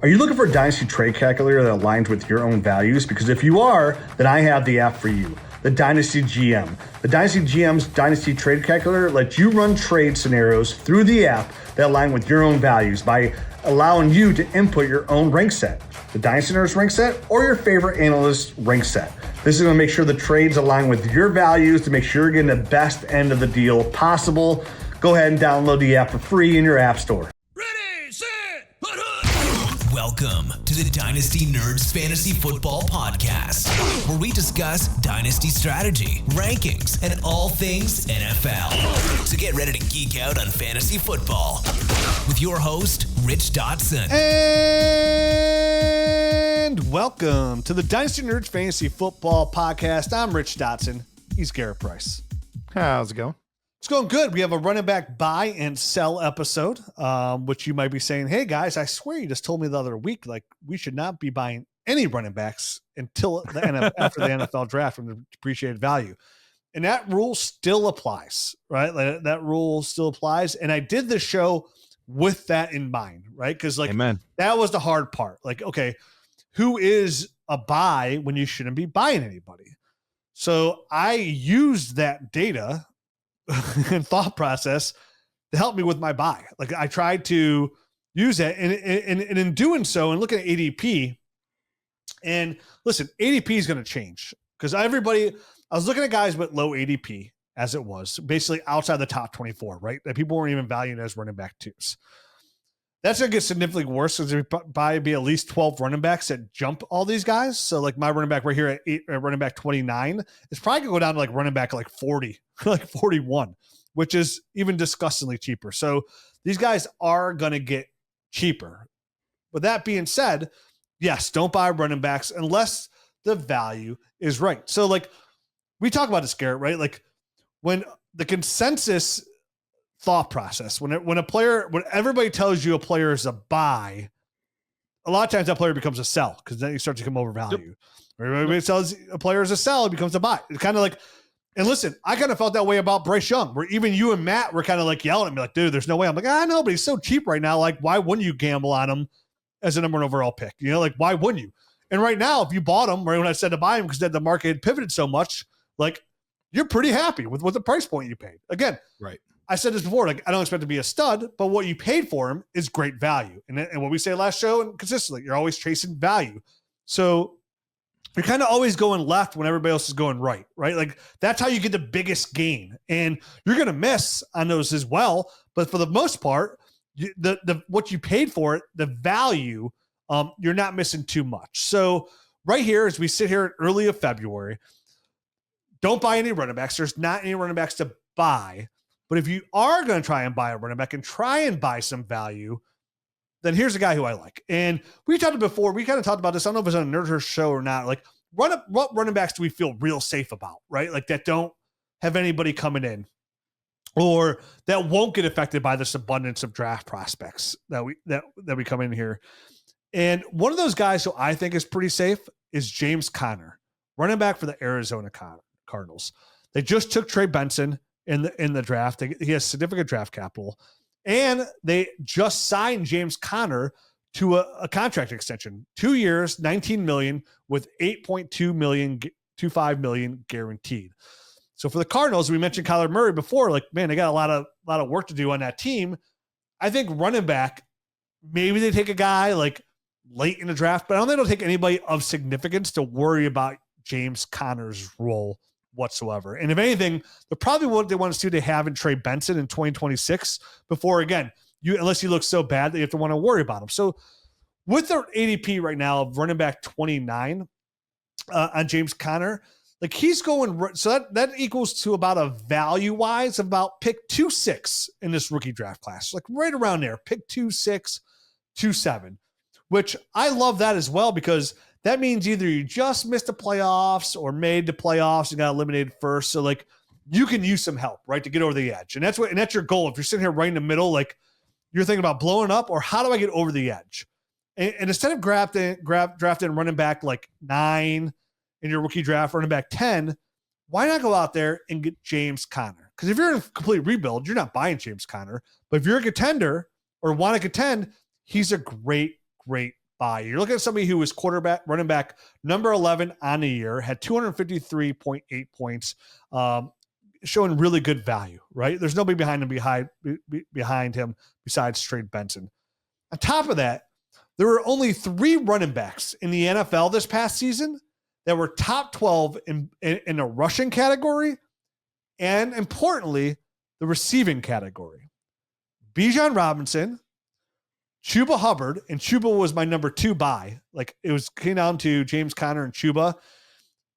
Are you looking for a Dynasty trade calculator that aligns with your own values? Because if you are, then I have the app for you, the Dynasty GM. The Dynasty GM's Dynasty Trade Calculator lets you run trade scenarios through the app that align with your own values by allowing you to input your own rank set, the Dynasty Nerds rank set, or your favorite analyst rank set. This is going to make sure the trades align with your values to make sure you're getting the best end of the deal possible. Go ahead and download the app for free in your app store. Welcome to the Dynasty Nerds Fantasy Football Podcast, where we discuss Dynasty strategy, rankings, and all things NFL. So get ready to geek out on fantasy football with your host, Rich Dotson. And welcome to the Dynasty Nerds Fantasy Football Podcast. I'm Rich Dotson. He's Garrett Price. How's it going? It's going good. We have a running back buy and sell episode, which you might be saying, hey guys, I swear you just told me the other week, like we should not be buying any running backs until after the NFL draft from the depreciated value. And that rule still applies, right? Like, that rule still applies. And I did the show with that in mind, right? Because that was the hard part. Like, okay, who is a buy when you shouldn't be buying anybody? So I used that data and thought process to help me with my buy. Like I tried to use that and in doing so and looking at ADP, and listen, ADP is going to change because I was looking at guys with low ADP as it was basically outside the top 24, right? That people weren't even valuing as running back twos. That's going to get significantly worse because there'll probably be at least 12 running backs that jump all these guys. So like my running back right here at running back 29 is probably going to go down to like running back like 40, like 41, which is even disgustingly cheaper. So these guys are going to get cheaper. With that being said, yes, don't buy running backs unless the value is right. So like we talk about this, Garrett, right? Like when the consensus thought process, when everybody tells you a player is a buy, a lot of times that player becomes a sell because then you start to come overvalue. Yep. Everybody tells a player is a sell, it becomes a buy. It's kind of like, and listen, I kind of felt that way about Bryce Young, where even you and Matt were kind of like yelling at me, like, dude, there's no way. I'm like, I know, but he's so cheap right now. Like, why wouldn't you gamble on him as a number 1 overall pick? You know, like, why wouldn't you? And right now, if you bought him, right when I said to buy him because the market had pivoted so much, like, you're pretty happy with what the price point you paid. Again, right. I said this before, like I don't expect to be a stud, but what you paid for him is great value. And what we say last show and consistently, you're always chasing value. So you're kind of always going left when everybody else is going right? Like that's how you get the biggest gain. And you're going to miss on those as well. But for the most part, the what you paid for it, the value, you're not missing too much. So right here, as we sit here in early of February, don't buy any running backs. There's not any running backs to buy. But if you are going to try and buy a running back and try and buy some value, then here's a guy who I like. And we talked before, we kind of talked about this. I don't know if it's on a Nerd show or not. Like, what running backs do we feel real safe about, right? Like that don't have anybody coming in or that won't get affected by this abundance of draft prospects that we come in here. And one of those guys who I think is pretty safe is James Conner, running back for the Arizona Cardinals. They just took Trey Benson in the draft. He has significant draft capital, and they just signed James Conner to a contract extension, 2 years, $19 million with $8.25 million guaranteed. So for the Cardinals, we mentioned Kyler Murray before, like, man, they got a lot of work to do on that team. I think running back, maybe they take a guy like late in the draft, but I don't think they'll take anybody of significance to worry about James Conner's role whatsoever. And if anything, they're probably what they want to see they have in Trey Benson in 2026 before, again, unless he looks so bad that you have to want to worry about him. So with their ADP right now of running back 29 on James Conner, like he's going, so that equals to about a value wise of about pick 2.6 in this rookie draft class, like right around there, pick 2.6, 2.7, which I love that as well, because that means either you just missed the playoffs or made the playoffs and got eliminated first. So like you can use some help, right, to get over the edge. And that's your goal. If you're sitting here right in the middle, like you're thinking about blowing up or how do I get over the edge? And instead of drafting running back like 9 in your rookie draft, running back 10, why not go out there and get James Conner? Because if you're in a complete rebuild, you're not buying James Conner. But if you're a contender or want to contend, he's a great buy. You're looking at somebody who was running back number 11 on the year, had 253.8 points, showing really good value, right? There's nobody behind him besides Trey Benson. On top of that, there were only 3 running backs in the NFL this past season that were top 12 in the rushing category and, importantly, the receiving category. Bijan Robinson, Chuba Hubbard, and Chuba was my number 2 buy. Like, came down to James Conner and Chuba,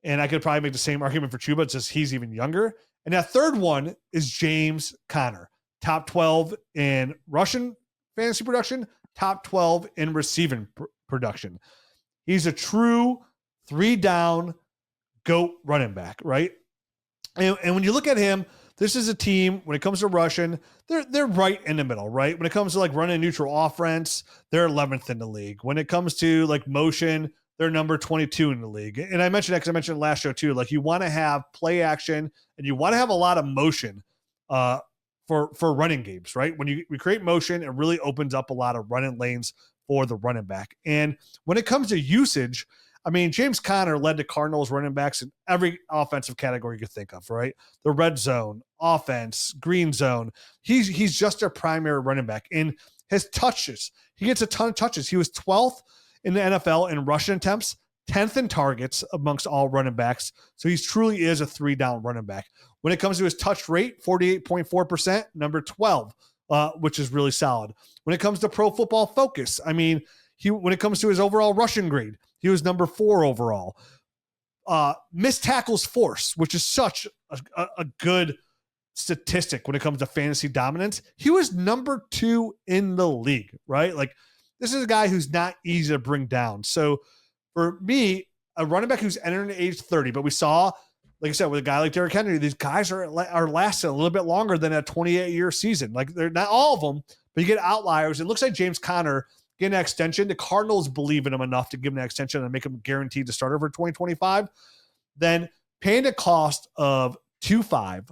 and I could probably make the same argument for Chuba, it's just he's even younger. And that third one is James Conner, top 12 in Russian fantasy production, top 12 in receiving production. He's a true 3-down GOAT running back, right? And when you look at him, this is a team, when it comes to rushing, they're right in the middle, right? When it comes to like running a neutral offense, they're 11th in the league. When it comes to like motion, they're number 22 in the league. And I mentioned that because I mentioned last show too. Like, you want to have play action and you want to have a lot of motion for running games, right? When we create motion, it really opens up a lot of running lanes for the running back. And when it comes to usage, I mean, James Conner led the Cardinals running backs in every offensive category you could think of, right? The red zone, offense, green zone. He's just their primary running back. In his touches, he gets a ton of touches. He was 12th in the NFL in rushing attempts, 10th in targets amongst all running backs. So he truly is a 3-down running back. When it comes to his touch rate, 48.4%, number 12, which is really solid. When it comes to Pro Football Focus, I mean, when it comes to his overall rushing grade, he was number 4 overall. Missed tackles force, which is such a good statistic when it comes to fantasy dominance. He was number 2 in the league, right? Like, this is a guy who's not easy to bring down. So for me, a running back who's entering age 30, but we saw, like I said, with a guy like Derrick Henry, these guys are lasting a little bit longer than a 28-year season. Like, they're not all of them, but you get outliers. It looks like James Conner getting an extension. The Cardinals believe in him enough to give him an extension and make him guaranteed to starter for 2025. Then paying a cost of 2.5,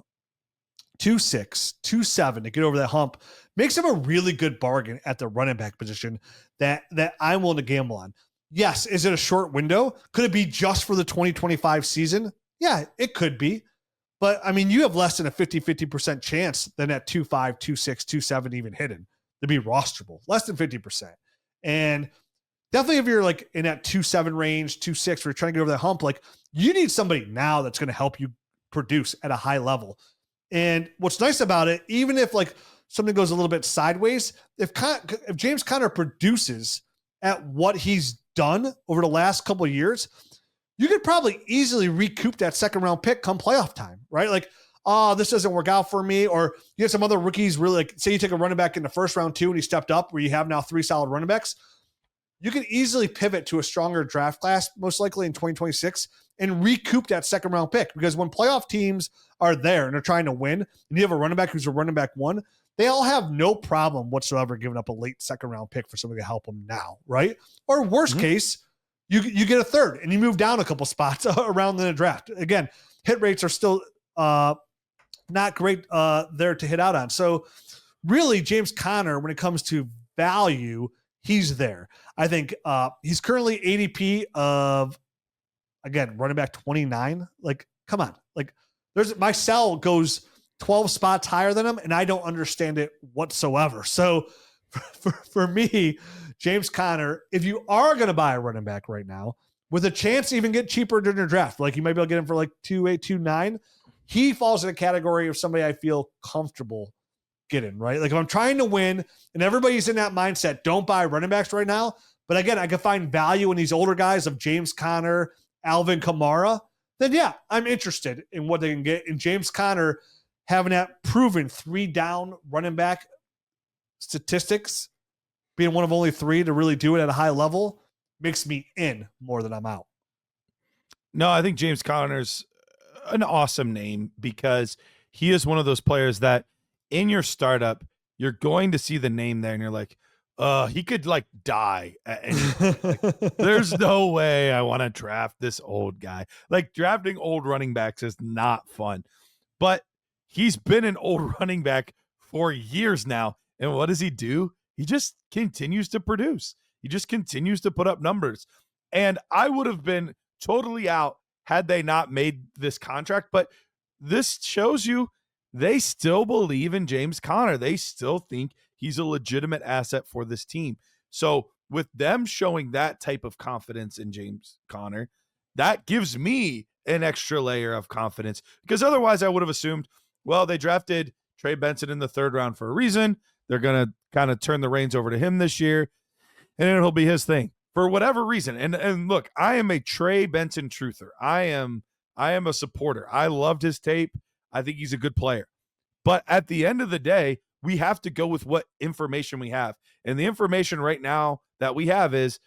2.6, 2.7 to get over that hump makes him a really good bargain at the running back position that I'm willing to gamble on. Yes, is it a short window? Could it be just for the 2025 season? Yeah, it could be. But, I mean, you have less than a 50% chance than that 2.5, 2.6, 2.7 even hidden to be rosterable. Less than 50%. And definitely if you're like in that 2.7 range, 2.6, where you're trying to get over that hump, like, you need somebody now that's going to help you produce at a high level. And what's nice about it, even if like something goes a little bit sideways, if James Conner produces at what he's done over the last couple of years, you could probably easily recoup that second round pick come playoff time, right? Like, this doesn't work out for me. Or you have some other rookies really, like, say you take a running back in the first round 2 and he stepped up where you have now 3 solid running backs. You can easily pivot to a stronger draft class, most likely in 2026, and recoup that second round pick. Because when playoff teams are there and they're trying to win, and you have a running back who's a running back 1, they all have no problem whatsoever giving up a late second round pick for somebody to help them now, right? Or worst case, you get a third and you move down a couple spots around in the draft. Again, hit rates are still not great there to hit out on. So really, James Conner, when it comes to value, he's there. I think he's currently ADP of, again, running back 29. Like, come on. Like, my sell goes 12 spots higher than him, and I don't understand it whatsoever. So for me, James Conner, if you are going to buy a running back right now, with a chance to even get cheaper during your draft, like you might be able to get him for like 2.8, 2.9, he falls in a category of somebody I feel comfortable getting, right? Like, if I'm trying to win and everybody's in that mindset, don't buy running backs right now. But again, I can find value in these older guys of James Conner, Alvin Kamara, then yeah, I'm interested in what they can get. And James Conner having that proven 3-down running back statistics, being one of only 3 to really do it at a high level, makes me in more than I'm out. No, I think James Conner's an awesome name because he is one of those players that in your startup, you're going to see the name there and you're like, he could like die at any point. Like, there's no way I want to draft this old guy. Like, drafting old running backs is not fun, but he's been an old running back for years now. And what does he do? He just continues to produce. He just continues to put up numbers. And I would have been totally out had they not made this contract. But this shows you they still believe in James Conner. They still think he's a legitimate asset for this team. So with them showing that type of confidence in James Conner, that gives me an extra layer of confidence, because otherwise I would have assumed, well, they drafted Trey Benson in the 3rd round for a reason. They're going to kind of turn the reins over to him this year, and it'll be his thing for whatever reason. And look, I am a Trey Benson truther. I am a supporter. I loved his tape. I think he's a good player. But at the end of the day, we have to go with what information we have. And the information right now that we have is,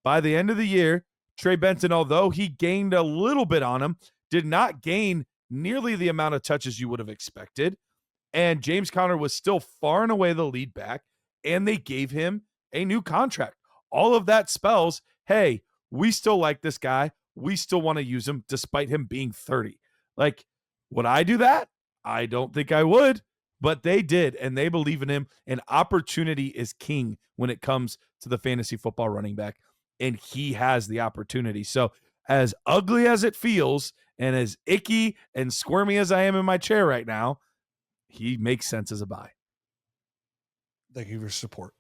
by the end of the year, Trey Benson, although he gained a little bit on him, did not gain nearly the amount of touches you would have expected. And James Conner was still far and away the lead back, and they gave him a new contract. All of that spells, hey, we still like this guy. We still want to use him despite him being 30. Like, would I do that? I don't think I would, but they did, and they believe in him. And opportunity is king when it comes to the fantasy football running back, and he has the opportunity. So as ugly as it feels and as icky and squirmy as I am in my chair right now, he makes sense as a buy. Thank you for your support.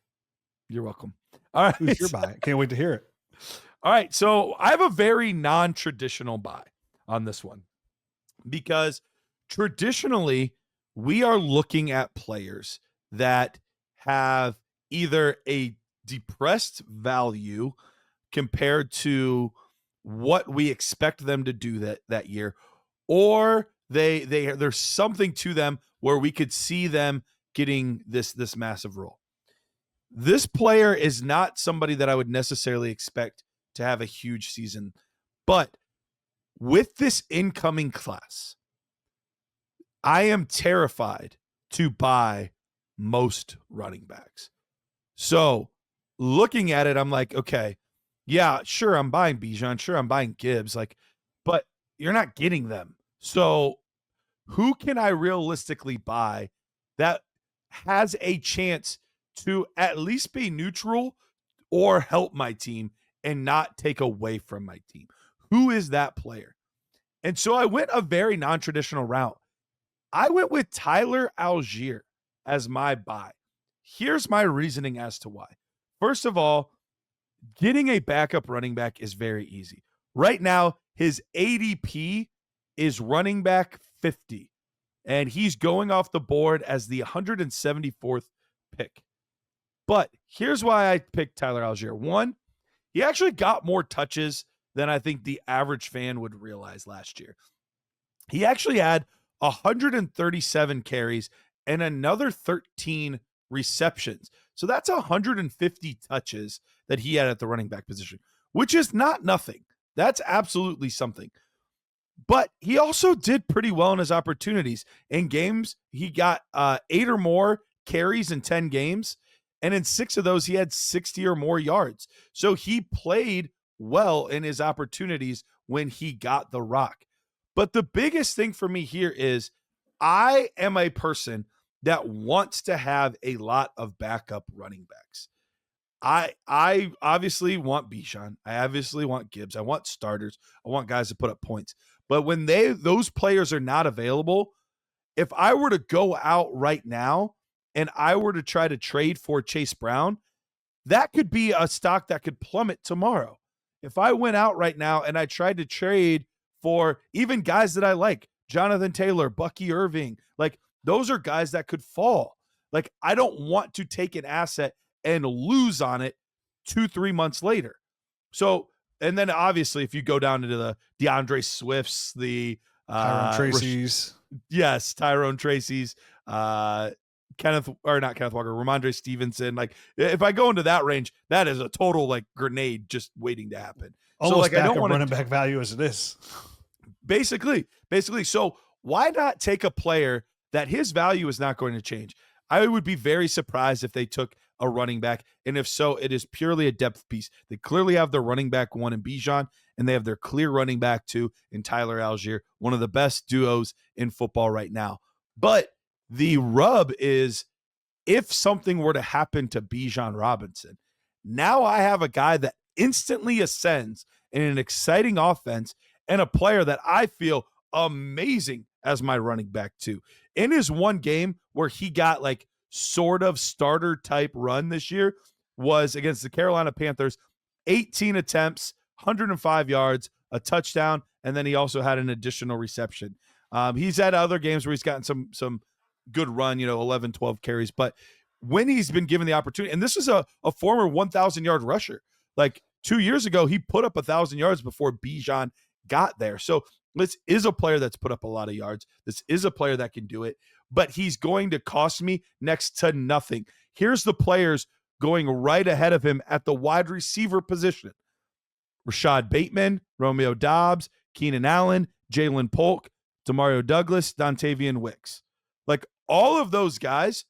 You're welcome. All right. Who's your buy? Can't wait to hear it. All right. So I have a very non-traditional buy on this one, because traditionally we are looking at players that have either a depressed value compared to what we expect them to do that year, or there's something to them where we could see them getting this massive role. This player is not somebody that I would necessarily expect to have a huge season, but with this incoming class, I am terrified to buy most running backs. So looking at it, I'm like, okay, yeah, sure, I'm buying Bijan, sure, I'm buying Gibbs, but you're not getting them. So who can I realistically buy that has a chance to at least be neutral or help my team and not take away from my team? Who is that player? And so I went a very non-traditional route. I went with Tyler Allgeier as my buy. Here's my reasoning as to why. First of all, getting a backup running back is very easy. Right now, his ADP is running back 50, and he's going off the board as the 174th pick. But here's why I picked Tyler Allgeier. One, he actually got more touches than I think the average fan would realize last year. He actually had 137 carries and another 13 receptions. So that's 150 touches that he had at the running back position, which is not nothing. That's absolutely something. But he also did pretty well in his opportunities. In games, he got 8 or more carries in 10 games. And in 6 of those, he had 60 or more yards. So he played well in his opportunities when he got the rock. But the biggest thing for me here is I am a person that wants to have a lot of backup running backs. I obviously want Bijan. I obviously want Gibbs. I want starters. I want guys to put up points. But when those players are not available, if I were to go out right now and I were to try to trade for Chase Brown, that could be a stock that could plummet tomorrow. If I went out right now and I tried to trade for even guys that I like, Jonathan Taylor, Bucky Irving, those are guys that could fall. I don't want to take an asset and lose on it 2-3 months later. So, and then obviously if you go down into the DeAndre Swifts, the Tyrone Tracy's, Tyrone Tracy's, not Kenneth Walker, Ramondre Stevenson. If I go into that range, that is a total grenade just waiting to happen. Almost I don't want running back value as it is. Basically. So why not take a player that his value is not going to change? I would be very surprised if they took a running back. And if so, it is purely a depth piece. They clearly have their running back 1 in Bijan, and they have their clear running back 2 in Tyler Allgeier, one of the best duos in football right now. But the rub is if something were to happen to Bijan Robinson, Now I have a guy that instantly ascends in an exciting offense and a player that I feel amazing as my running back too. In his one game where he got like sort of starter type run this year was against the Carolina Panthers, 18 attempts, 105 yards, a touchdown, and then he also had an additional reception. He's had other games where he's gotten some good run, 11, 12 carries, but when he's been given the opportunity, and this is a former 1,000-yard rusher. Like 2 years ago, he put up 1,000 yards before Bijan got there. So this is a player that's put up a lot of yards. This is a player that can do it, but he's going to cost me next to nothing. Here's the players going right ahead of him at the wide receiver position: Rashad Bateman, Romeo Doubs, Keenan Allen, Jalen Polk, Demario Douglas, Dontavian Wicks. Like all of those guys,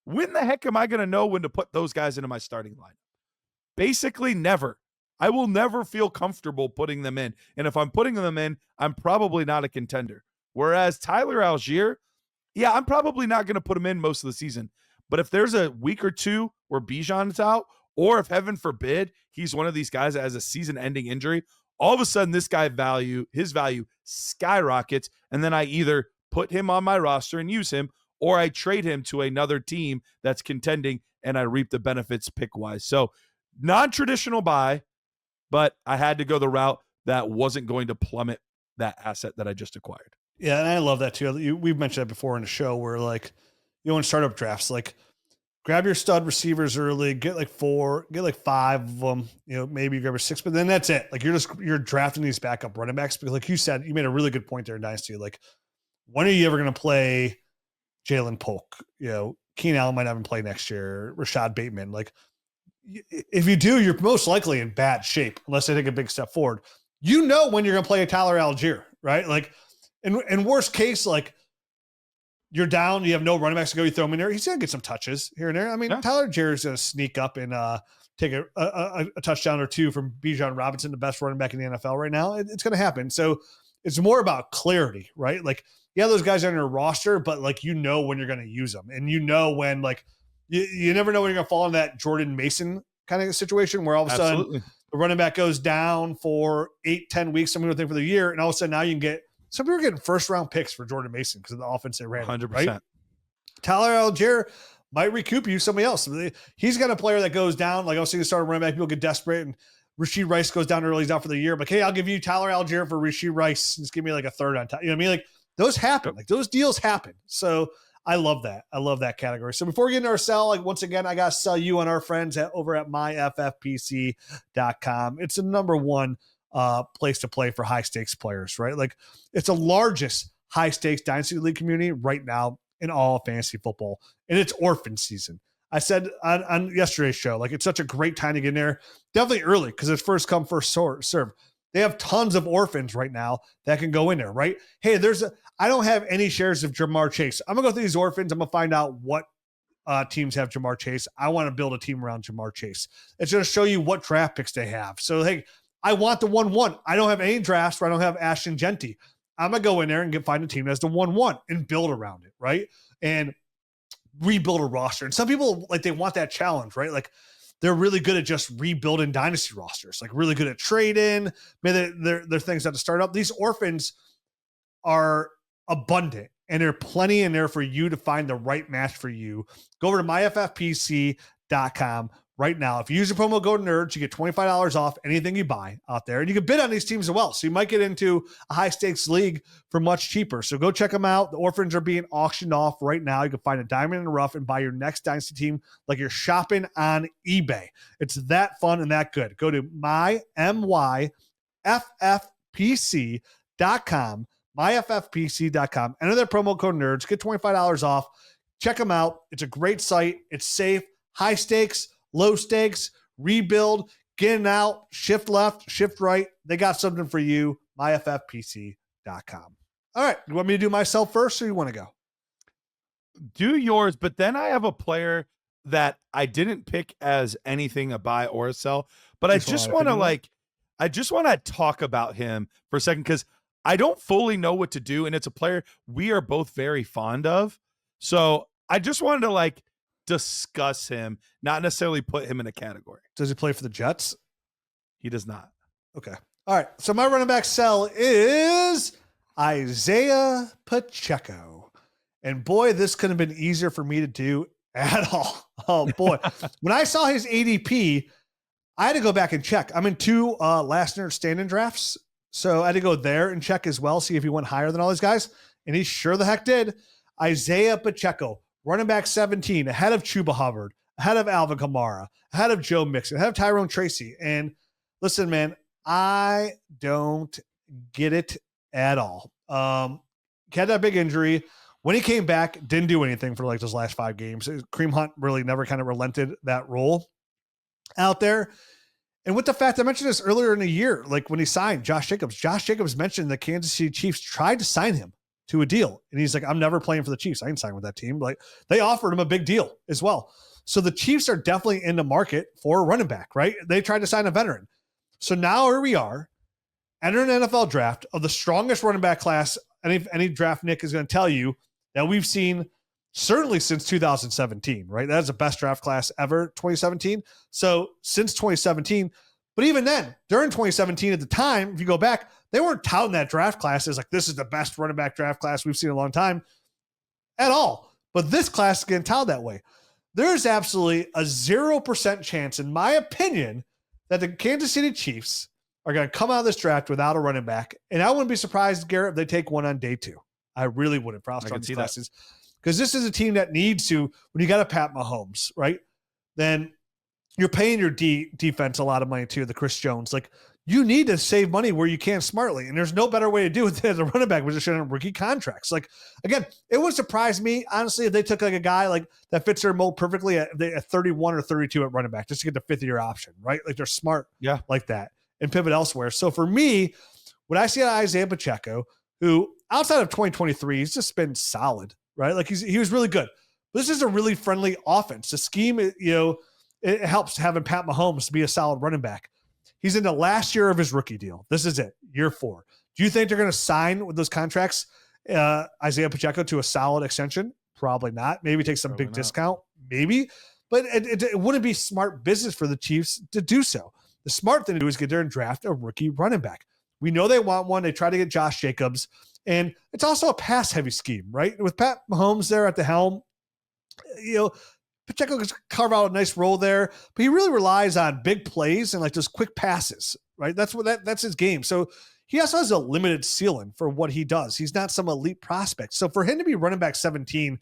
when the heck am I going to know when to put those guys into my starting line? Basically never. I will never feel comfortable putting them in. And if I'm putting them in, I'm probably not a contender. Whereas Tyler Allgeier, yeah, I'm probably not going to put him in most of the season. But if there's a week or two where Bijan is out, or if heaven forbid he's one of these guys that has a season-ending injury, all of a sudden this guy his value skyrockets, and then I either put him on my roster and use him, or I trade him to another team that's contending and I reap the benefits pick-wise. So non-traditional buy, but I had to go the route that wasn't going to plummet that asset that I just acquired. Yeah, and I love that too. We've mentioned that before in the show where in startup drafts, grab your stud receivers early, get like 4, get like 5 of them, maybe you grab a 6, but then that's it. Like you're drafting these backup running backs because like you said, you made a really good point there in Dynasty. Like when are you ever going to play Jalen Polk? Keenan Allen might not even play next year. Rashad Bateman. Like if you do, you're most likely in bad shape unless they take a big step forward. When you're going to play a Tyler Allgeier, right? Like in worst case, like you're down, you have no running backs to go, you throw him in there. He's going to get some touches here and there. I mean, yeah. Tyler Allgeier is going to sneak up and take a touchdown or two from Bijan Robinson, the best running back in the NFL right now. It's going to happen. So it's more about clarity, right? Like, yeah, those guys are on your roster, but like, when you're going to use them, and when like you never know when you're going to fall in that Jordan Mason kind of situation where all of a sudden the running back goes down for 8-10 weeks, some people think for the year. And all of a sudden now you can get, some people are getting first round picks for Jordan Mason because of the offense they ran. 100%. Right? Tyler Allgeier might recoup you somebody else. He's got a player that goes down. Like I was saying, start a running back, people get desperate, and Rashid Rice goes down early, he's out for the year. But hey, I'll give you Tyler Allgeier for Rashid Rice. Just give me like a third on top. You know what I mean? Like those happen. Like those deals happen. So I love that. I love that category. So before we get into our sell, like once again, I got to sell you on our friends over at myffpc.com. It's the number one place to play for high stakes players, right? Like it's the largest high stakes Dynasty League community right now in all of fantasy football. And it's orphan season. I said on yesterday's show, like it's such a great time to get in there. Definitely early because it's first come, first serve. They have tons of orphans right now that can go in there, right? Hey, I don't have any shares of Jahmyr Chase. I'm going to go through these orphans. I'm going to find out what teams have Jahmyr Chase. I want to build a team around Jahmyr Chase. It's going to show you what draft picks they have. So, hey, I want the 1-1. I don't have any drafts where I don't have Ashton Genty. I'm going to go in there and find a team that's the 1-1 and build around it, right? And rebuild a roster. And some people, like, they want that challenge, right? Like, they're really good at just rebuilding dynasty rosters, like really good at trading. Maybe they're things at the startup. These orphans are abundant and there are plenty in there for you to find the right match for you. Go over to myffpc.com right now. If you use the promo code NERDS, you get $25 off anything you buy out there. And you can bid on these teams as well. So you might get into a high stakes league for much cheaper. So go check them out. The orphans are being auctioned off right now. You can find a diamond in the rough and buy your next dynasty team like you're shopping on eBay. It's that fun and that good. Go to myffpc.com, myffpc.com. Enter that promo code NERDS. Get $25 off. Check them out. It's a great site. It's safe. High stakes, low stakes, rebuild, get out, shift left, shift right. They got something for you. myffpc.com. All right. You want me to do myself first or you want to go? Do yours, but then I have a player that I didn't pick as anything a buy or a sell, but I just want to talk about him for a second because I don't fully know what to do. And it's a player we are both very fond of. So I just wanted to discuss him, not necessarily put him in a category. Does he play for the Jets? He does not. Okay. All right. So my running back sell is Isaiah Pacheco. And boy, this couldn't have been easier for me to do at all. Oh boy. When I saw his ADP, I had to go back and check. I'm in 2 last nerd stand-in drafts. So I had to go there and check as well, see if he went higher than all these guys. And he sure the heck did. Isaiah Pacheco, running back 17, ahead of Chuba Hubbard, ahead of Alvin Kamara, ahead of Joe Mixon, ahead of Tyrone Tracy. And listen, man, I don't get it at all. He had that big injury. When he came back, didn't do anything for like those last 5 games. Kareem Hunt really never kind of relented that role out there. And with the fact I mentioned this earlier in the year, like when he signed Josh Jacobs mentioned the Kansas City Chiefs tried to sign him to a deal. And he's like, I'm never playing for the Chiefs. I ain't signing with that team. Like they offered him a big deal as well. So the Chiefs are definitely in the market for a running back, right? They tried to sign a veteran. So now here we are, entering an NFL draft of the strongest running back class. Any draft Nick is going to tell you that we've seen certainly since 2017, right? That's the best draft class ever, 2017. So since 2017, but even then, during 2017 at the time, if you go back, they weren't touting that draft class as like, this is the best running back draft class we've seen in a long time at all. But this class is getting touted that way. There's absolutely a 0% chance, in my opinion, that the Kansas City Chiefs are going to come out of this draft without a running back. And I wouldn't be surprised, Garrett, if they take one on day 2. I really wouldn't for these classes. Because this is a team that needs to, when you got a Pat Mahomes, right? Then you're paying your defense a lot of money too, the Chris Jones. Like you need to save money where you can smartly. And there's no better way to do it than the running back position on rookie contracts. Like, again, it would surprise me, honestly, if they took like a guy like that fits their mold perfectly at 31 or 32 at running back, just to get the 5th-year option, right? Like they're smart like that and pivot elsewhere. So for me, when I see Isaiah Pacheco, who outside of 2023, he's just been solid, right? Like he was really good. But this is a really friendly offense. The scheme, it helps having Pat Mahomes be a solid running back. He's in the last year of his rookie deal. This is it, year 4. Do you think they're going to sign with those contracts Isaiah Pacheco to a solid extension? Probably not. Maybe take some big discount. Maybe. But it wouldn't be smart business for the Chiefs to do so. The smart thing to do is get there and draft a rookie running back. We know they want one. They try to get Josh Jacobs. And it's also a pass-heavy scheme, right? With Pat Mahomes there at the helm, Pacheco can carve out a nice role there, but he really relies on big plays and like those quick passes, right? That's his game. So he also has a limited ceiling for what he does. He's not some elite prospect. So for him to be running back 17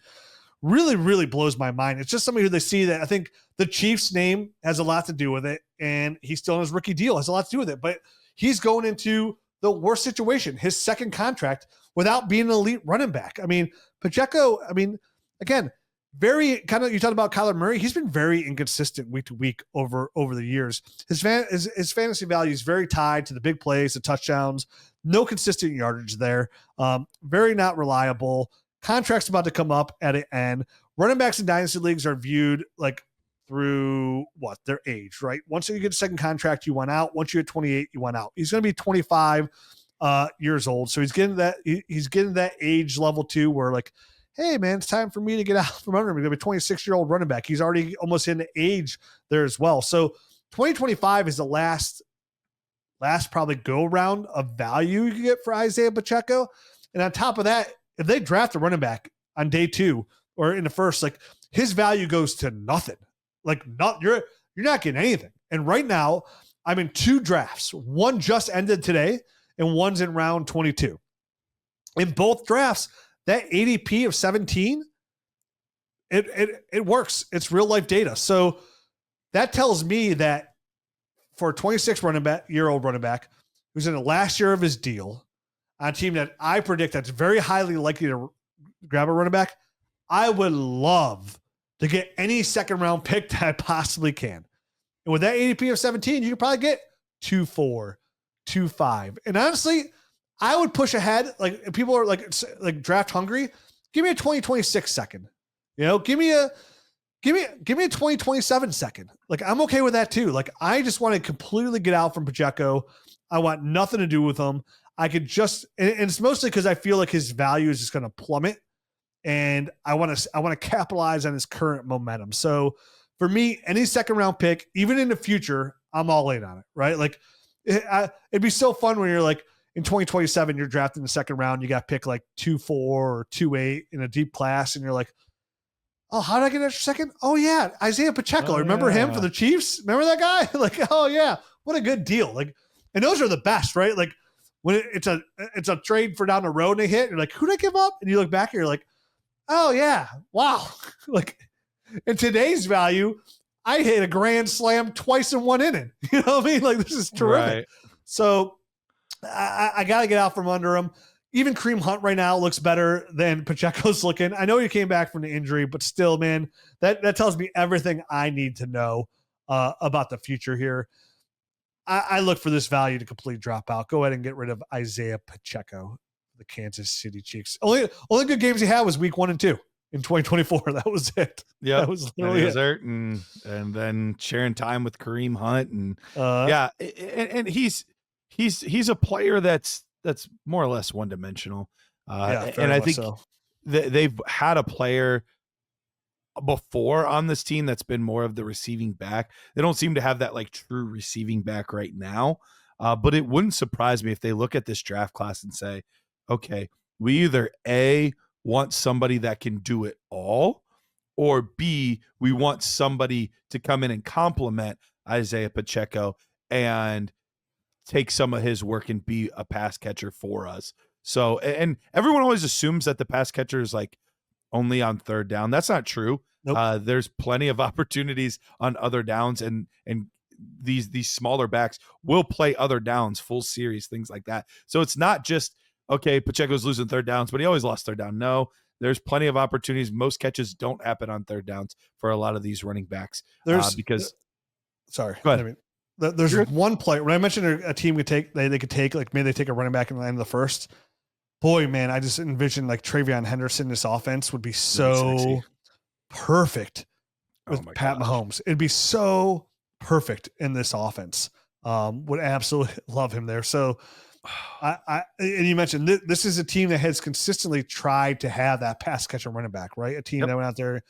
really, really blows my mind. It's just somebody who they see that I think the Chiefs name has a lot to do with it, and he's still in his rookie deal, has a lot to do with it, but he's going into the worst situation, his second contract, without being an elite running back. I mean, Pacheco, again, very kind of, you talked about Kyler Murray. He's been very inconsistent week to week over the years. His fantasy value is very tied to the big plays, the touchdowns, no consistent yardage there. Very not reliable. Contracts about to come up at an end. Running backs in dynasty leagues are viewed like through their age, right? Once you get a second contract, you went out. Once you hit 28, you went out. He's going to be 25 years old. So he's getting that age level too, where like, hey man, it's time for me to get out from under me. He's a 26-year-old running back. He's already almost in the age there as well. So 2025 is the last probably go round of value you can get for Isaiah Pacheco. And on top of that, if they draft a running back on day 2 or in the first, like his value goes to nothing. Like you're not getting anything. And right now I'm in 2 drafts. One just ended today and one's in round 22. In both drafts, that ADP of 17, it works. It's real life data. So that tells me that for a 26-year-old running back who's in the last year of his deal on a team that I predict that's very highly likely to grab a running back, I would love to get any second round pick that I possibly can. And with that ADP of 17, you could probably get 2.4, 2.5. And honestly, I would push ahead. Like people are like draft hungry. Give me a 2026 second. Give me a 2027 second. Like I'm okay with that too. Like I just want to completely get out from Pacheco. I want nothing to do with him. I could just, and it's mostly because I feel like his value is just going to plummet. and I want to capitalize on his current momentum. So for me, any second round pick, even in the future, I'm all in on it, right? Like it'd be so fun when you're like in 2027, you're drafting the second round, you got pick like 2-4 or 2-8 in a deep class, and you're like, oh, how did I get an extra second? Oh yeah, Isaiah Pacheco. Remember him for the Chiefs? Remember that guy? Like, oh yeah, what a good deal. Like, and those are the best, right? Like when it's a trade for down the road and they hit, you're like, who'd I give up? And you look back and you're like, oh yeah, wow. Like in today's value, I hit a grand slam twice in one inning. You know what I mean? Like this is terrific. Right. So I got to get out from under him. Even Kareem Hunt right now looks better than Pacheco's looking. I know he came back from the injury, but still, man, that tells me everything I need to know about the future here. I look for this value to completely drop out. Go ahead and get rid of Isaiah Pacheco, the Kansas City Chiefs. Only good games he had was week 1 and 2 in 2024. That was it. Yeah, that was literally it. Hurt and then sharing time with Kareem Hunt and and he's a player that's more or less one dimensional. And I think they've had a player before on this team that's been more of the receiving back. They don't seem to have that like true receiving back right now. But it wouldn't surprise me if they look at this draft class and say, okay, we either A, want somebody that can do it all, or B, we want somebody to come in and complement Isaiah Pacheco and take some of his work and be a pass catcher for us. So, and everyone always assumes that the pass catcher is like only on third down. That's not true. Nope. There's plenty of opportunities on other downs, and these smaller backs will play other downs, full series, things like that. So it's not just, okay, Pacheco's losing third downs, but he always lost third down. No, there's plenty of opportunities. Most catches don't happen on third downs for a lot of these running backs. Sorry. Go ahead. There's one player when I mentioned a team could take, they could take, like maybe they take a running back in the end of the first. Boy, man, I just envisioned like Travion Henderson. This offense would be so perfect with Pat Mahomes. It'd be so perfect in this offense. Would absolutely love him there. So and you mentioned this is a team that has consistently tried to have that pass catcher running back, right? A team that went out there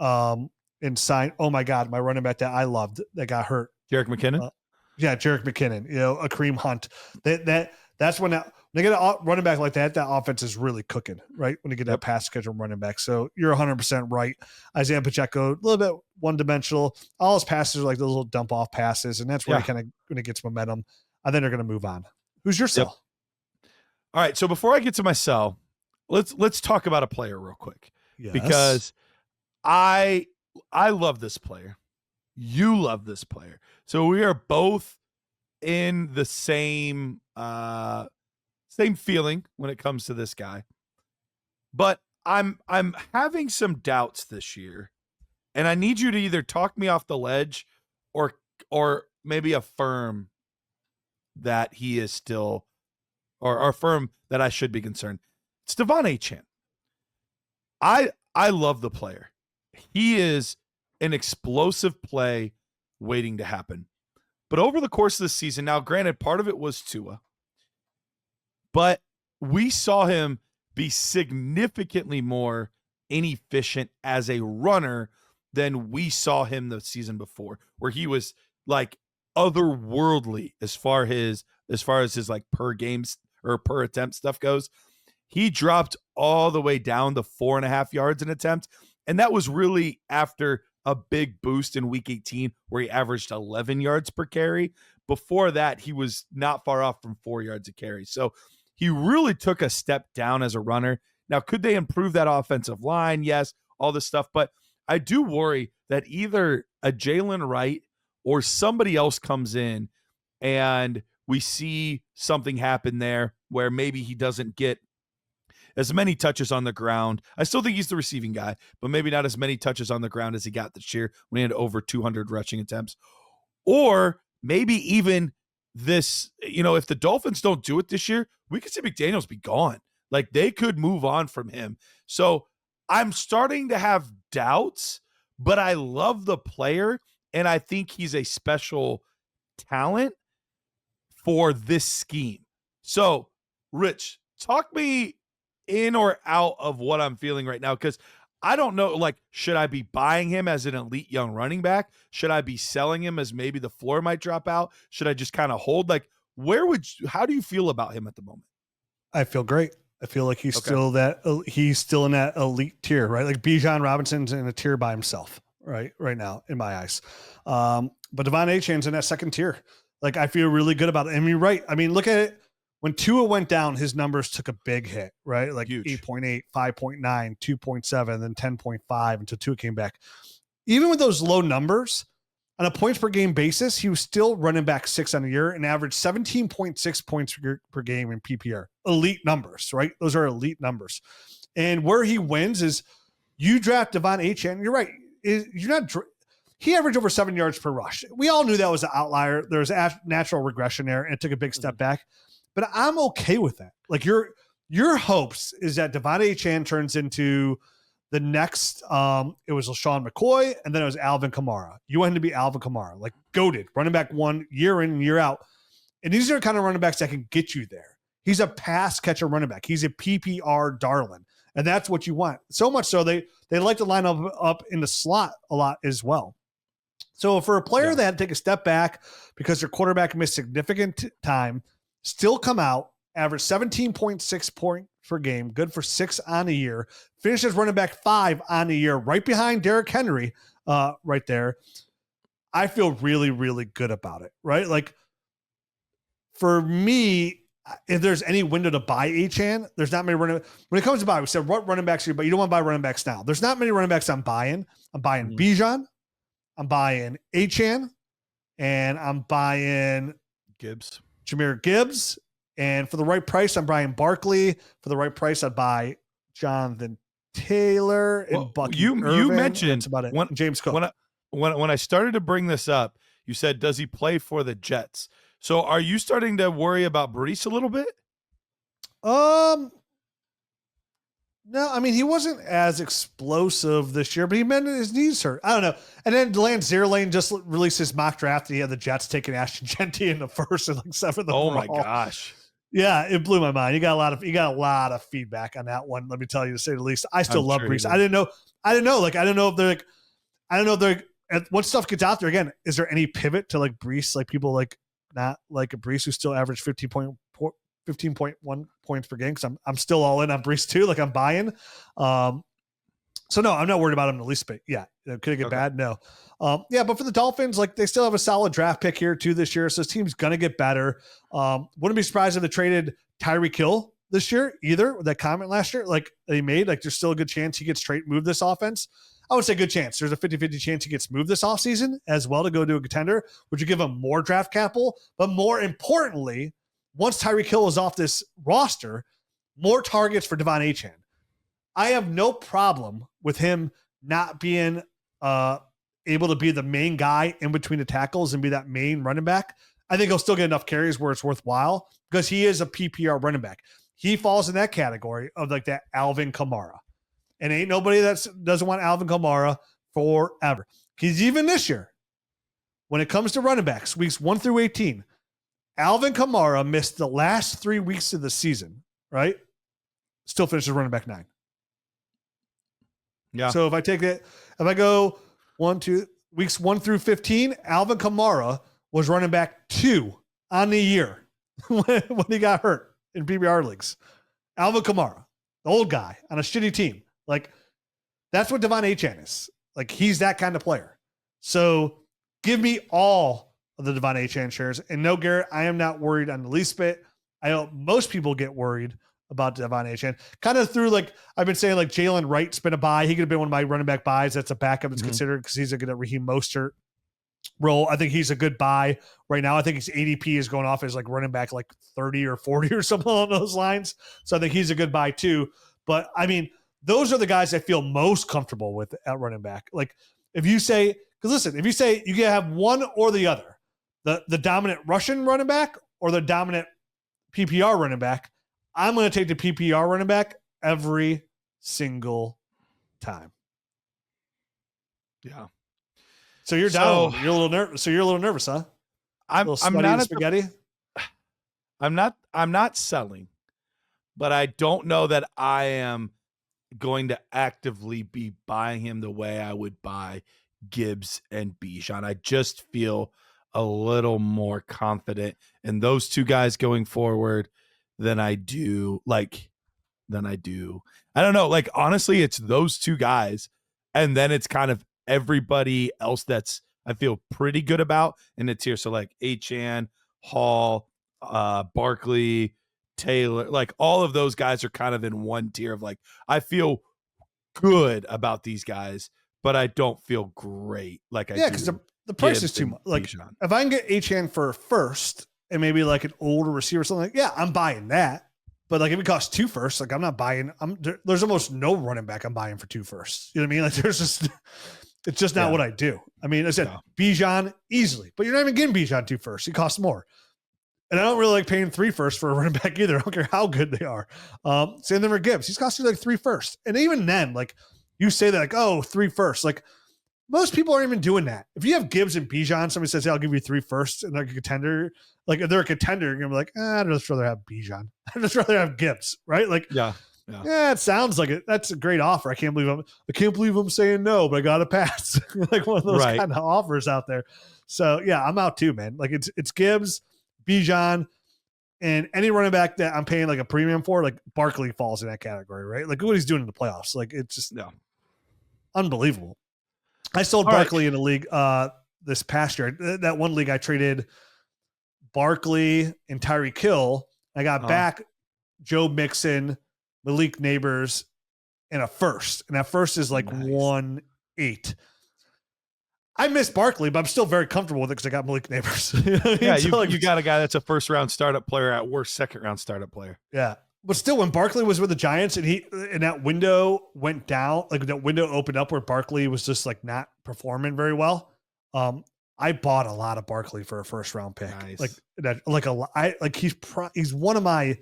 and signed, oh my God, my running back that I loved that got hurt. Jerick McKinnon? Jerick McKinnon, a Kareem Hunt. That's when they get a running back like that offense is really cooking, right? When you get that pass catcher running back. So you're 100% right. Isaiah Pacheco, a little bit one-dimensional. All his passes are like those little dump-off passes, and that's where he kind of when it gets momentum. I think they're going to move on. Who's your sell? All right, so before I get to my sell, let's talk about a player real quick. Yes. Because I love this player. You love this player. So we are both in the same feeling when it comes to this guy. But I'm having some doubts this year. And I need you to either talk me off the ledge or maybe affirm that he is still or affirm that I should be concerned. It's Achane. I love the player. He is an explosive play waiting to happen. But over the course of the season, now granted, part of it was Tua, but we saw him be significantly more inefficient as a runner than we saw him the season before, where he was like otherworldly as far as his like per games or per attempt stuff goes. He dropped all the way down to 4.5 yards an attempt. And that was really after a big boost in week 18 where he averaged 11 yards per carry. Before that, he was not far off from 4 yards a carry. So he really took a step down as a runner. Now, could they improve that offensive line? Yes, all this stuff. But I do worry that either a Jalen Wright or somebody else comes in and we see something happen there where maybe he doesn't get as many touches on the ground. I still think he's the receiving guy, but maybe not as many touches on the ground as he got this year when he had over 200 rushing attempts. Or maybe even this, if the Dolphins don't do it this year, we could see McDaniels be gone. Like they could move on from him. So I'm starting to have doubts, but I love the player and I think he's a special talent for this scheme. So, Rich, talk me in or out of what I'm feeling right now? Because I don't know, like, should I be buying him as an elite young running back? Should I be selling him as maybe the floor might drop out? Should I just kind of hold? Like, how do you feel about him at the moment? I feel great. I feel like he's still in that elite tier, right? Like Bijan Robinson's in a tier by himself, right now in my eyes. But Devon Achane's in that second tier. Like, I feel really good about it. And you're right. I mean, look at it. When Tua went down, his numbers took a big hit, right? Like 8.8, 5.9, 2.7, then 10.5 until Tua came back. Even with those low numbers, on a points per game basis, he was still running back 6 on the year and averaged 17.6 points per game in PPR. Elite numbers, right? Those are elite numbers. And where he wins is you draft Devon Achane. You're right. He averaged over 7 yards per rush. We all knew that was an outlier. There was a natural regression there, and it took a big step back. But I'm okay with that. Like your hopes is that Devon Achane turns into the next. It was LaShawn McCoy, and then it was Alvin Kamara. You want him to be Alvin Kamara, like goated running back 1 year in and year out. And these are the kind of running backs that can get you there. He's a pass catcher running back. He's a PPR darling, and that's what you want. So much so they like to line up in the slot a lot as well. So for a player that had to take a step back because their quarterback missed significant time, still come out, average 17.6 points per game, good for 6 on the year, finishes running back 5 on the year, right behind Derrick Henry, right there. I feel really, really good about it, right? Like, for me, if there's any window to buy Achane, there's not many running. When it comes to buy, we said what running backs are you, but you don't want to buy running backs now. There's not many running backs I'm buying. I'm buying Bijan, I'm buying Achane, and I'm buying Jahmyr Gibbs. And for the right price, I'm buying Barkley. For the right price, I'd buy Jonathan Taylor and Bucky you Irving. mentioned That's about it. James Cook. When I started to bring this up, you said, does he play for the Jets? So are you starting to worry about Brees a little bit? No, I mean, he wasn't as explosive this year, but he meant his knees hurt. I don't know. And then Lance Zierlein just released his mock draft. He had the Jets taking Ashton Genty in the first and like 7th. Oh my gosh. Yeah, it blew my mind. You got a lot of feedback on that one. Let me tell you, to say the least. I still love Brees. I didn't know. Like, I don't know if they're once stuff gets out there again, is there any pivot to like Brees? Like people like not like a Brees who still averaged 15.1 points per game, because I'm still all in on Brees too. Like, I'm buying. So no, I'm not worried about him in the least bit. Yeah. Could it get bad? No. But for the Dolphins, like, they still have a solid draft pick here too this year. So this team's going to get better. Wouldn't be surprised if they traded Tyreek Hill this year either, with that comment last year, like they made, like there's still a good chance he gets moved this offense. I would say good chance. There's a 50-50 chance he gets moved this offseason as well to go to a contender, which would give him more draft capital. But more importantly, once Tyreek Hill is off this roster, more targets for Devon Achane. I have no problem with him not being able to be the main guy in between the tackles and be that main running back. I think he'll still get enough carries where it's worthwhile because he is a PPR running back. He falls in that category of like that Alvin Kamara. And ain't nobody that doesn't want Alvin Kamara forever. Because even this year, when it comes to running backs, weeks 1 through 18, Alvin Kamara missed the last 3 weeks of the season, right? Still finishes running back 9. Yeah. So if I go weeks 1 through 15, Alvin Kamara was running back 2 on the year when he got hurt in PPR leagues. Alvin Kamara, the old guy on a shitty team. Like, that's what Devon Achane is. Like, he's that kind of player. So give me all of the Devon Achane shares. And no, Garrett, I am not worried on the least bit. I know most people get worried about Devon Achane. Kind of through, like, I've been saying, like, Jalen Wright's been a buy. He could have been one of my running back buys. That's a backup that's considered because he's a good at Raheem Mostert role. I think he's a good buy right now. I think his ADP is going off as like running back like 30 or 40 or something along those lines. So I think he's a good buy too. But I mean, those are the guys I feel most comfortable with at running back. Like, if you say, because listen, if you say you can have one or the other, the dominant Russian running back or the dominant PPR running back, I'm going to take the PPR running back every single time. Yeah. So you're down. You're a little nervous. So you're a little nervous, huh? I'm not spaghetti. I'm not selling, but I don't know that I am going to actively be buying him the way I would buy Gibbs and Bijan. I just feel a little more confident in those two guys going forward than I do. I don't know. Like, honestly, it's those two guys. And then it's kind of everybody else that's I feel pretty good about in the tier. So like Achane, Hall, Barkley, Taylor, like all of those guys are kind of in one tier of like, I feel good about these guys, but I don't feel great. Like I do. Because the price is too much. Like Bijan. if I can get Achane for first and maybe like an older receiver or something, like, yeah, I'm buying that. But like if it costs 2 firsts, like I'm not buying. There's almost no running back I'm buying for 2 firsts. You know what I mean? Like there's just it's just not what I do. I mean, I said Bijan easily, but you're not even getting Bijan 2 firsts. He costs more. And I don't really like paying 3 firsts for a running back either. I don't care how good they are. Same thing for Gibbs. He's costing like 3 firsts. And even then, like you say that like, oh, 3 firsts. Like most people aren't even doing that. If you have Gibbs and Bijan, somebody says, hey, I'll give you 3 firsts and they're a contender. Like if they're a contender, you're gonna be like, I'd just rather have Bijan. I'd just rather have Gibbs, right? Like, yeah, it sounds like it. That's a great offer. I can't believe I'm saying no, but I got to pass. Like one of those kind of offers out there. So yeah, I'm out too, man. Like it's Gibbs, Bijan, and any running back that I'm paying like a premium for, like Barkley falls in that category, right? Like what he's doing in the playoffs. Like it's just unbelievable. I sold Barkley in a league this past year. That one league I traded Barkley and Tyreek Hill. I got back Joe Mixon, Malik Neighbors, and a first. And that first is like 1.8. I miss Barkley, but I'm still very comfortable with it because I got Malik Neighbors. Yeah, you got a guy that's a first-round startup player at worst second-round startup player. Yeah. But still, when Barkley was with the Giants and that window went down, like that window opened up where Barkley was just like not performing very well. I bought a lot of Barkley for a first round pick. He's one of my,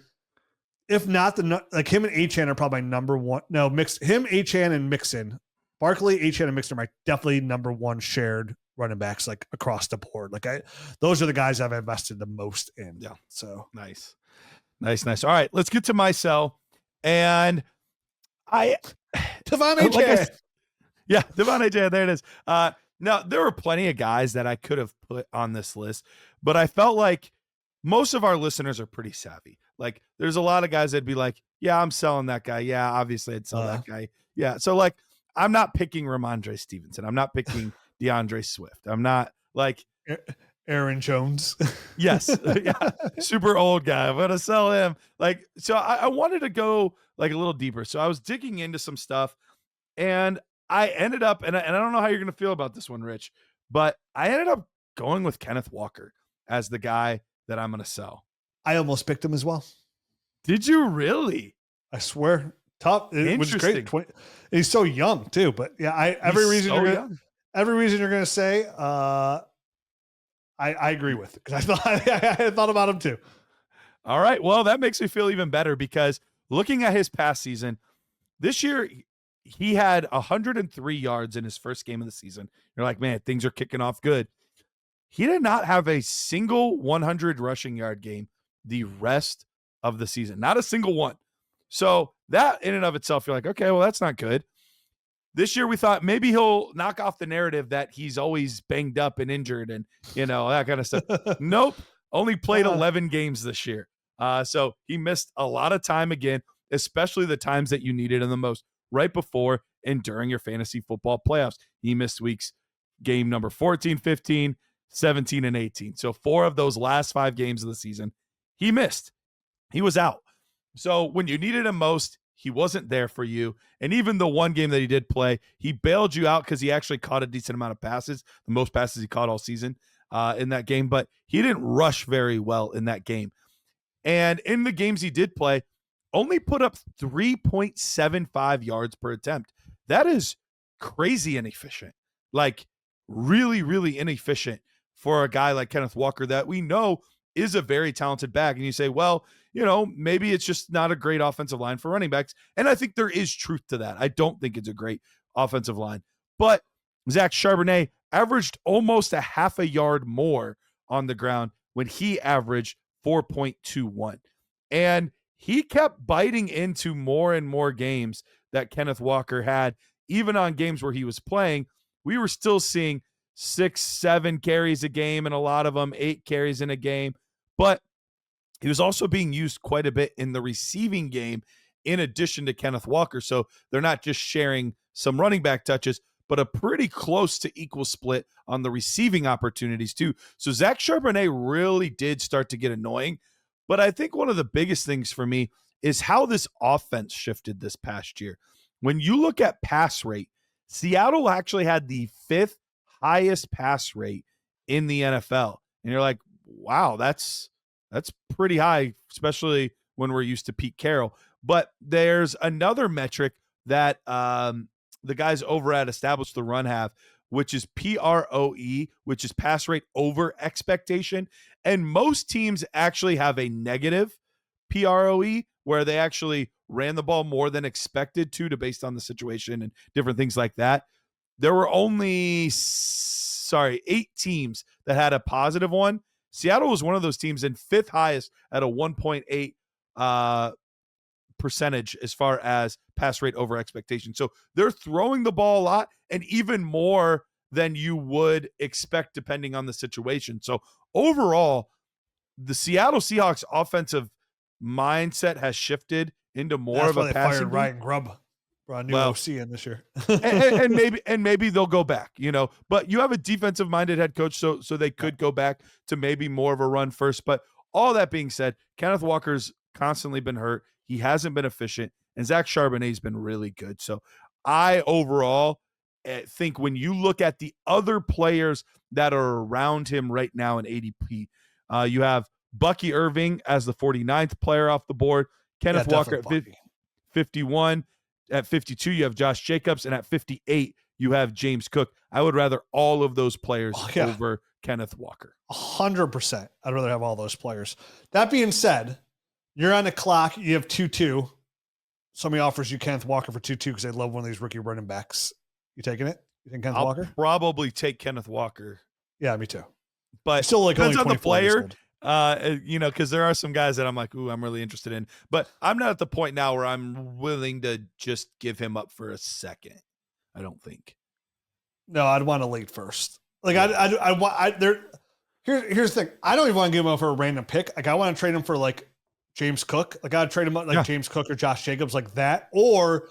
if not like him and Achane are probably my number one. No, him, Achane and Mixon. Barkley, Achane, and Mixon are my definitely number one shared running backs like across the board. Like those are the guys I've invested the most in. Yeah. So nice. All right, let's get to my sell. And Devon Achane. Devon Achane. There it is. Now, there were plenty of guys that I could have put on this list, but I felt like most of our listeners are pretty savvy. Like, there's a lot of guys that'd be like, yeah, I'm selling that guy. Yeah, obviously I'd sell that guy. Yeah, so, like, I'm not picking Ramondre Stevenson. I'm not picking DeAndre Swift. I'm not, like... Aaron Jones. Yes. Yeah. Super old guy. I'm going to sell him. Like, so I wanted to go, like, a little deeper. So I was digging into some stuff, and I ended up, and I don't know how you're going to feel about this one, Rich, but I ended up going with Kenneth Walker as the guy that I'm going to sell. I almost picked him as well. Did you really? I swear. Top. It was great. He's so young too, but yeah, every reason you're going to say, I agree with it because I thought about him too. All right. Well, that makes me feel even better because looking at his past season, this year, he had 103 yards in his first game of the season. You're like, man, things are kicking off good. He did not have a single 100 rushing yard game the rest of the season. Not a single one. So that in and of itself, you're like, okay, well, that's not good. This year we thought maybe he'll knock off the narrative that he's always banged up and injured and, that kind of stuff. Nope. Only played 11 games this year. So he missed a lot of time again, especially the times that you needed him the most. Right before and during your fantasy football playoffs. He missed game number 14, 15, 17, and 18. So 4 of those last 5 games of the season, he missed. He was out. So when you needed him most, he wasn't there for you. And even the one game that he did play, he bailed you out because he actually caught a decent amount of passes, the most passes he caught all season in that game. But he didn't rush very well in that game. And in the games he did play, only put up 3.75 yards per attempt. That is crazy inefficient. Like really, really inefficient for a guy like Kenneth Walker that we know is a very talented back. And you say, well, maybe it's just not a great offensive line for running backs. And I think there is truth to that. I don't think it's a great offensive line. But Zach Charbonnet averaged almost a half a yard more on the ground when he averaged 4.21. And he kept biting into more and more games that Kenneth Walker had. Even on games where he was playing, we were still seeing 6, 7 carries a game, and a lot of them 8 carries in a game. But he was also being used quite a bit in the receiving game in addition to Kenneth Walker. So they're not just sharing some running back touches, but a pretty close to equal split on the receiving opportunities too. So Zach Charbonnet really did start to get annoying. But I think one of the biggest things for me is how this offense shifted this past year. When you look at pass rate, Seattle actually had the 5th highest pass rate in the NFL. And you're like, wow, that's pretty high, especially when we're used to Pete Carroll. But there's another metric that the guys over at Establish the Run have, which is PROE, which is pass rate over expectation. And most teams actually have a negative PROE, where they actually ran the ball more than expected to based on the situation and different things like that. There were only 8 teams that had a positive one. Seattle was one of those teams, and 5th highest at a 1.8 percentage as far as pass rate over expectation. So they're throwing the ball a lot, and even more than you would expect depending on the situation. So overall, the Seattle Seahawks offensive mindset has shifted into more of a passing. Fired Ryan Grubb, new OC in this year, and maybe they'll go back, But you have a defensive minded head coach, so they could go back to maybe more of a run first. But all that being said, Kenneth Walker's constantly been hurt. He hasn't been efficient, and Zach Charbonnet's been really good. So I overall think when you look at the other players that are around him right now in ADP, you have Bucky Irving as the 49th player off the board, Kenneth Walker at 51. At 52, you have Josh Jacobs, and at 58, you have James Cook. I would rather all of those players over Kenneth Walker. 100%. I'd rather have all those players. That being said, you're on the clock. You have 2-2. Somebody offers you Kenneth Walker for 2-2 because they love one of these rookie running backs. You taking it? You think Kenneth Walker? Probably take Kenneth Walker. Yeah, me too. But still depends on the player. Because there are some guys that I'm like, ooh, I'm really interested in. But I'm not at the point now where I'm willing to just give him up for a second. I don't think. No, I'd want a late first. Like here's the thing. I don't even want to give him up for a random pick. Like I want to trade him for like James Cook. Like I'd trade him up like James Cook or Josh Jacobs like that. Or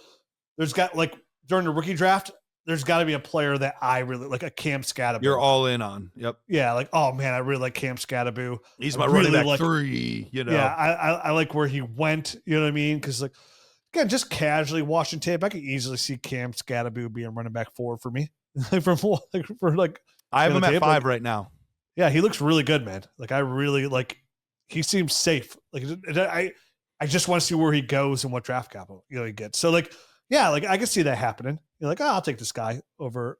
there's got like during the rookie draft, there's got to be a player that I really like, a Cam Scatterbo. You're all in on. Yep. Yeah. Like, oh man, I really like Cam Scatterbo. He's my running back 3, Yeah. I like where he went, you know what I mean? Cause like, again, just casually watching tape, I could easily see Cam Scatterbo being running back 4 for me. I have him at 5 right now. Yeah. He looks really good, man. Like I really he seems safe. Like I just want to see where he goes and what draft capital, he gets. So like, yeah, like I can see that happening. You're like, I'll take this guy over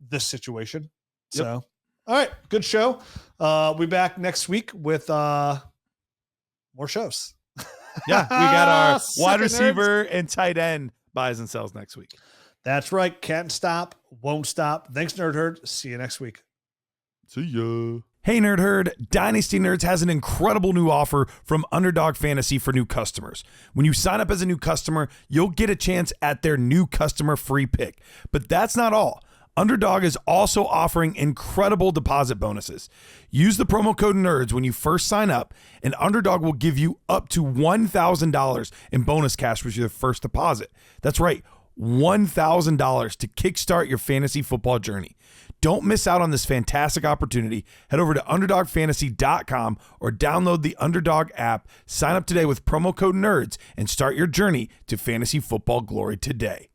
this situation. Yep. So, all right, good show. We'll be back next week with more shows. Yeah, we got our wide receiver and tight end buys and sells next week. That's right. Can't stop, won't stop. Thanks, Nerd Herd. See you next week. See ya. Hey, Nerd Herd, Dynasty Nerds has an incredible new offer from Underdog Fantasy for new customers. When you sign up as a new customer, you'll get a chance at their new customer free pick. But that's not all. Underdog is also offering incredible deposit bonuses. Use the promo code NERDS when you first sign up, and Underdog will give you up to $1,000 in bonus cash with your first deposit. That's right, $1,000 to kickstart your fantasy football journey. Don't miss out on this fantastic opportunity. Head over to UnderdogFantasy.com or download the Underdog app. Sign up today with promo code NERDS and start your journey to fantasy football glory today.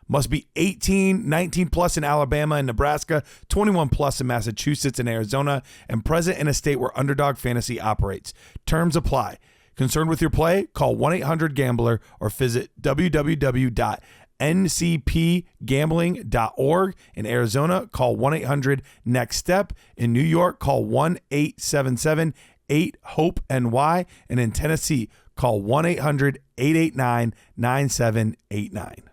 Must be 18, 19 plus in Alabama and Nebraska, 21 plus in Massachusetts and Arizona, and present in a state where Underdog Fantasy operates. Terms apply. Concerned with your play? Call 1-800-GAMBLER or visit www.ncpgambling.org. In Arizona, call 1-800-NEXT-STEP. In New York, call 1-877-8-HOPE-NY. And in Tennessee, call 1-800-889-9789.